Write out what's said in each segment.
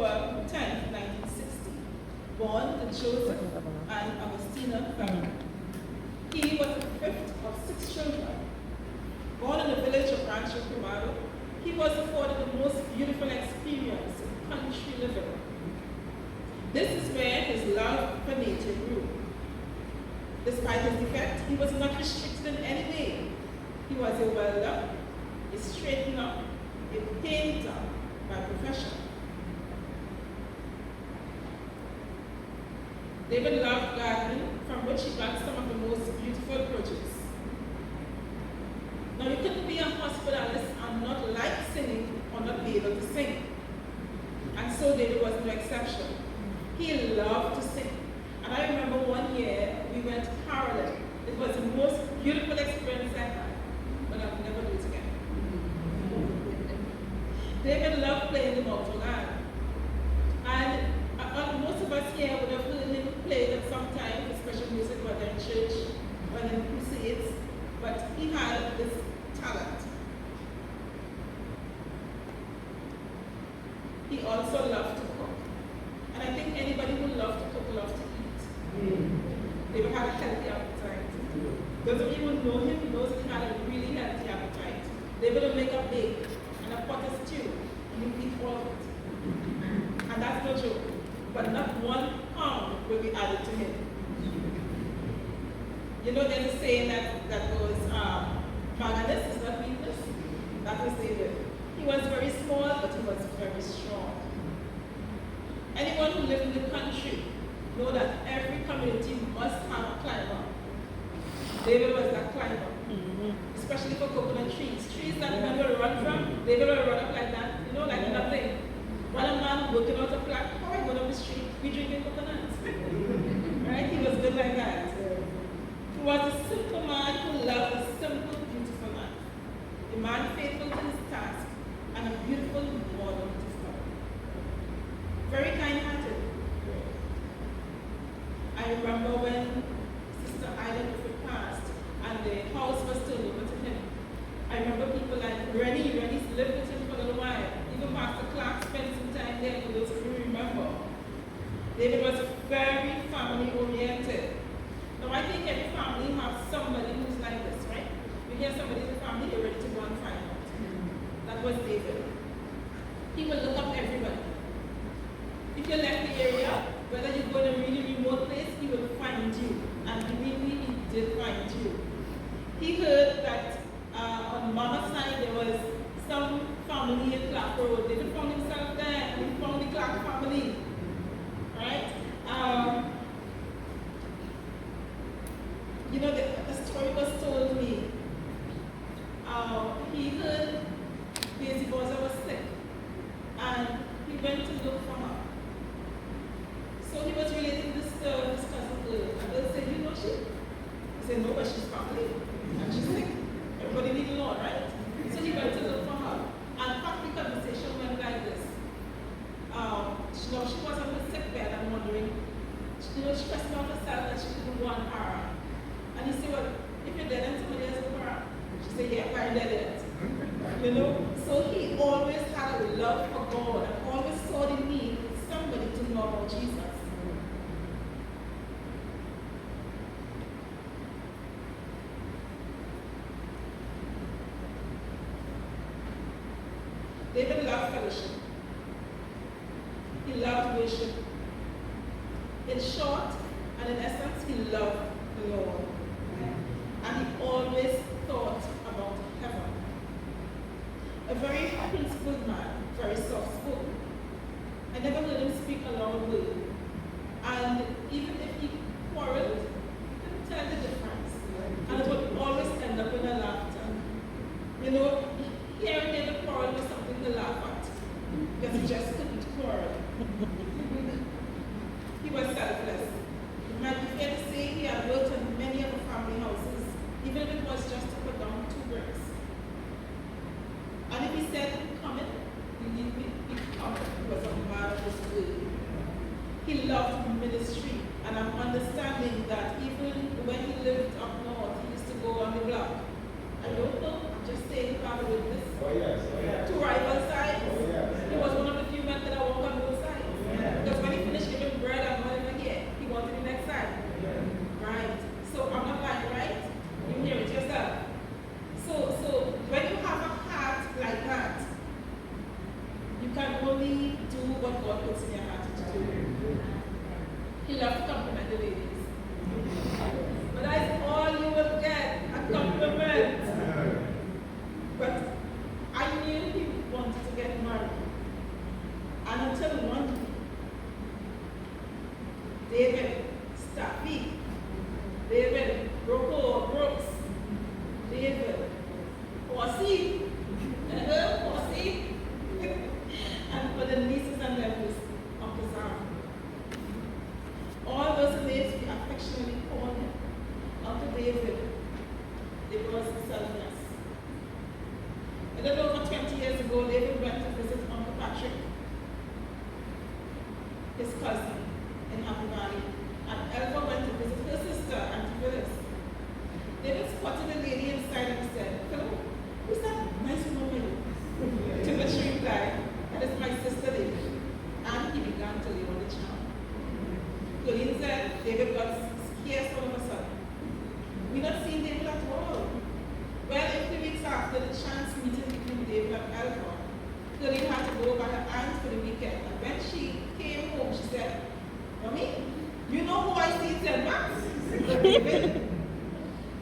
10th, 1960, born to Joseph and Augustina Felmin. He was the fifth of 6 children. Born in the village of Rancho Quemado, he was afforded the most beautiful experience in country living. This is where his love for nature grew. Despite his defect, he was not restricted in any way. He was a welder, a straightener, a painter by profession. David loved gardening, from which he got some of the most beautiful produce. Now, you couldn't be a hospitalist and not like singing or not be able to sing. And so David was no exception. He loved to sing. And I remember one year we went caroling. It was the most beautiful experience I had, but I'll never do it again. David loved playing the organ. And most of us here would have heard him play at some time, special music, whether in church or in crusades, but he had this talent. He also loved to cook. And I think anybody who loves to cook loves to eat. They would have a healthy appetite. Those of you who know him knows he had a really healthy appetite. They would make a bake and a pot of stew, and you eat all of it. And that's no joke. But not 1 pound will be added to him. You know, there's a saying that goes, magnus is not weakness. That was David. He was very small, but he was very strong. Anyone who lives in the country know that every community must have a climber. David was that climber, especially for coconut trees. Trees that men will run from, David will run up like that, you know, like nothing. While a man working out a plant, how I go down the street, we drinking coconuts. Right? He was good like that. He was a simple man who loved a simple, beautiful life. A man faithful to his task and a beautiful model to follow. Very kind-hearted. I remember when Sister Ida passed and the house was turned over to him. I remember people like Rennie's lived with him for a little while. Even Pastor Clark spent some time there, for those of you who remember. David was very family-oriented. Now, I think every family has somebody who's like this, right? You hear somebody in the family, you're ready to go and find out. That was David. He would look up everybody. If you left the area, whether you go to a really remote place, he will find you. And believe me, he did find you. He heard that on Mama's side there was some family in Clark Road. David found himself there, and he found the Clark family. Right? You know, the story was told me. He heard Daisy Boza was sick, and he went to look for her. So he was relating this to his cousin Earl. And Earl said, you know she? He said, no, but she's family. And she's sick. Everybody needs to know, right? So he went to look for her. And part the conversation went like this. She was on the sick bed and wondering, she stressed out herself that she couldn't go on her. And he said, well, if you're dead and somebody else go her, she said, yeah, I'm dead yet. You know? So he always had a love for God and always saw the need for somebody to know about Jesus. David loved fellowship. He loved worship. In short, and in essence, he loved the Lord. And he always thought about heaven. A very principled man, very soft-spoken. I never heard him speak a loud word. And even if he quarreled, you couldn't tell the difference. And it would always end up in a laughter. You know, hearing David quarrel was something to laugh at, because he just couldn't quarrel. He was selfless. It might be fair to say he had worked in many of the family houses, even if it was just to put down 2 bricks. And if he said, come in, believe me, he'd come. He was a man of his word. He loved ministry, and I'm understanding that even when he lived up north, he used to go on the block. I don't know, I'm just saying, Father, with this. Oh, yes. Oh, yes. 2 rival sides. Oh, yes. He was one of the few men that I walk on both sides. can only do what God puts in your heart to do. He loves to compliment the ladies. But that's all you will get, a compliment. But I knew he wanted to get married. And until one day, David Staffy, David Brooks, David Horsey, and for the nieces and nephews of the Tsar. All those names we affectionately call him. After David, it was selfless. A little over 20 years ago, David went to visit Uncle Patrick, his cousin, in Happy Valley, and Elva went to visit her sister, Auntie Phyllis. David spotted a lady inside and said, "Hello, who's that nice woman?" To which she replied, "That is my sister David." And he began to lay on the charm. Colleen said, David got scared all of a sudden. We not seen David at all. Well, a few weeks after the chance meeting between David and Elva, Colleen had to go by her aunt for the weekend. And when she came home, she said, "Mommy, you know who I see in Denmark?" David.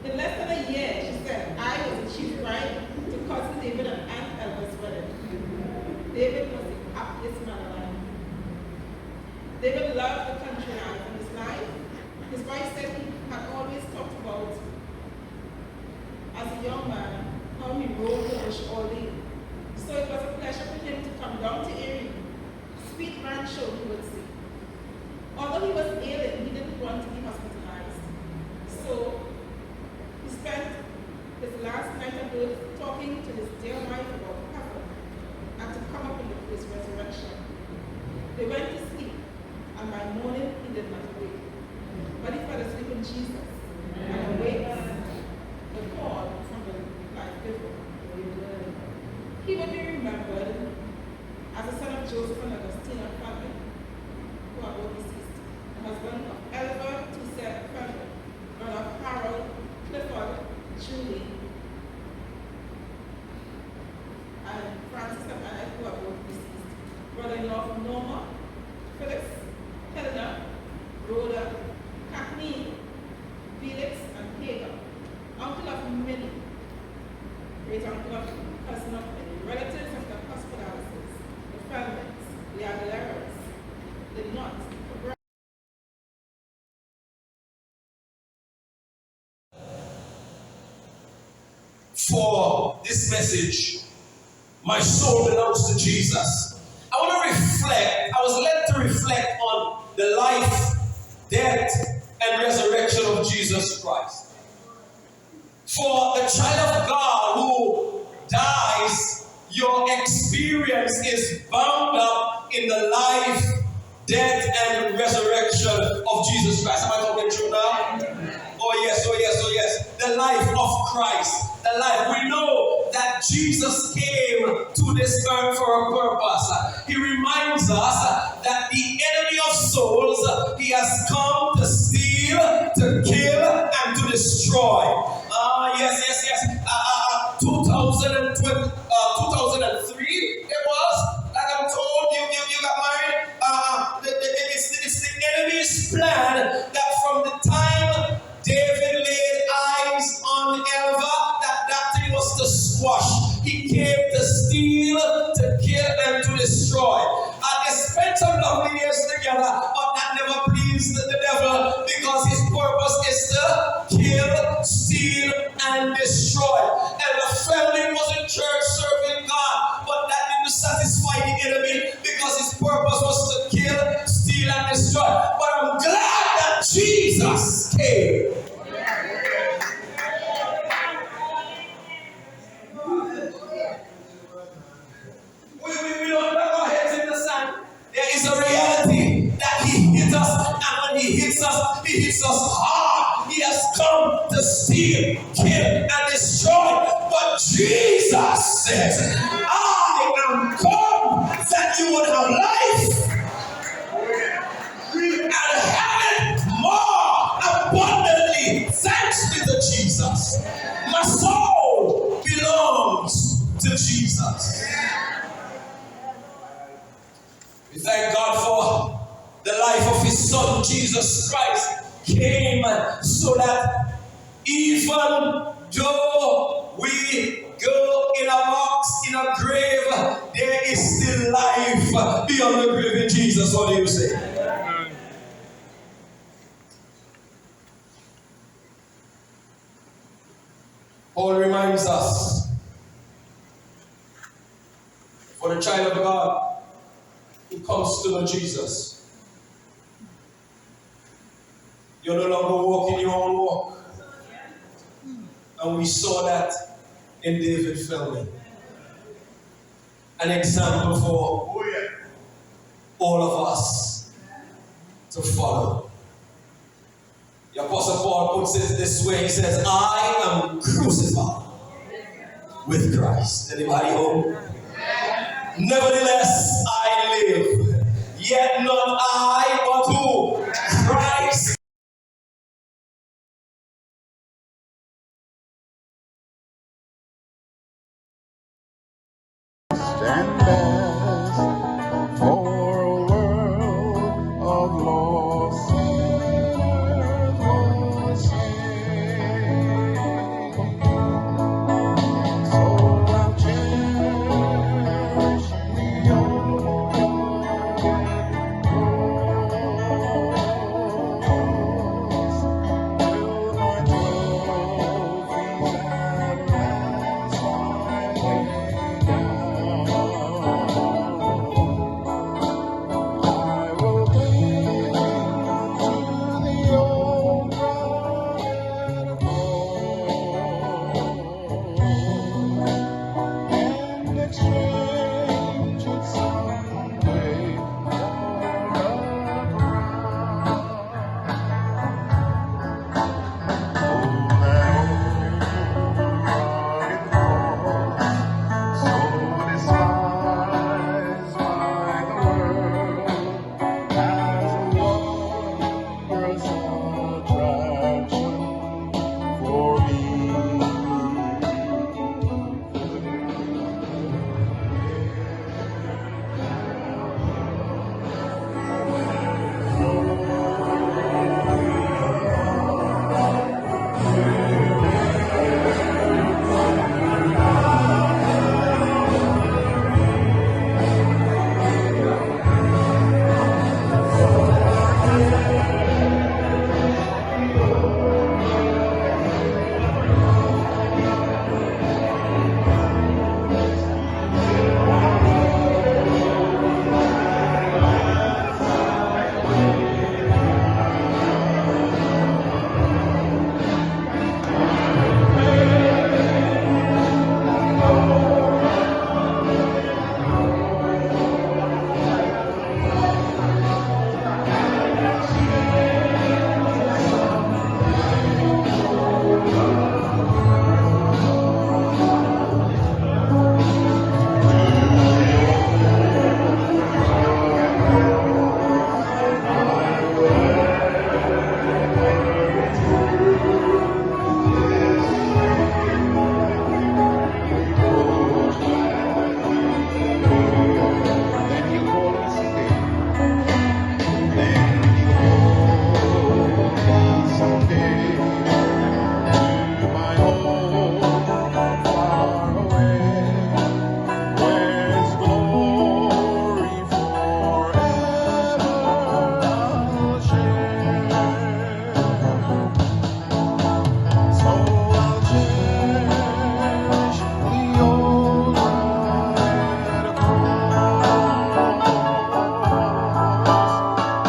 In less than a year, she said, I was the chief bride to cousin David and Aunt Elva's wedding. David was the happiest man alive. David loved the country life and his life. His wife said he had always talked about, as a young man, how he rode the bush all day. So it was a pleasure for him to come down to Erie. Sweet grandchildren, he would see. Although he was ailing, he didn't want to be hospitalized. So he spent his last night of earth talking to his dear wife about heaven and to come up with his resurrection. They went to sleep, and by morning he did not wake. But he fell asleep in Jesus and awaits the call from the life giver. He would be remembered as the son of Joseph and Augustina Felmin, who are both deceased, the husband of Elva Felmin, brother of Harold, Clifford, Julie, and Francis and Anna, who are both deceased, brother-in-law of Norma, Phyllis, Helena, Rhoda, Kathleen, Felix, and Hagar, uncle of many, great uncle of cousin of many, relatives of the Hospitalities, the Felmins, the Aguileras, the Nuts, for this message, my soul belongs to Jesus. I want to reflect, I was led to reflect on the life, death, and resurrection of Jesus Christ. For the child of God who dies, your experience is bound up in the life, death, and resurrection of Jesus Christ. Am I talking true now? Oh yes, oh yes, oh yes. The life of Christ. The life. We know that Jesus came to this earth for a purpose. He reminds us that the enemy of souls, he has come to steal, to kill, and to destroy. Yes. 2003, it was, like I'm told, you got married. It's the enemy's plan that from the time David laid eyes on Elva, that thing was to squash. He came to steal, to kill, and to destroy. They spent some lovely years together, but that never pleased the devil because his purpose is to kill, steal, and destroy. And the family was in church serving God, but that didn't satisfy the enemy because his purpose was to kill, steal, and destroy. But I'm glad that Jesus came. We don't have our heads in the sand. There is a reality that he hits us, and when he hits us hard. He has come to steal, kill, and destroy. But Jesus says, I am come that you would have life and have it more abundantly. Thanks be to Jesus. My soul belongs to Jesus. We thank God for the life of His Son, Jesus Christ, came so that even though we go in a box, in a grave, there is still life beyond the grave in Jesus. What do you say? Paul reminds us, for the child of God who comes to know Jesus, you're no longer walking your own walk. And we saw that in David Felmin. An example for all of us to follow. The Apostle Paul puts it this way. He says, I am crucified with Christ. Anybody home? Nevertheless, I live. Yet not I, but who? Christ. Stand fast for a world of lost sinners lost sin. So I'll cherish the old cross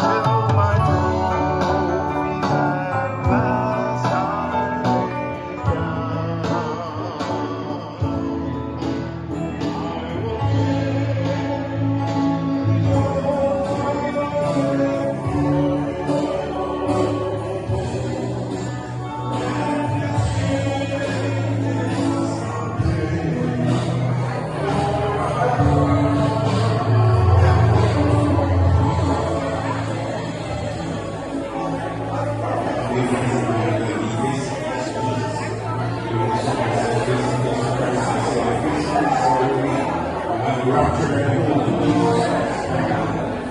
till my trophies at last I lay down.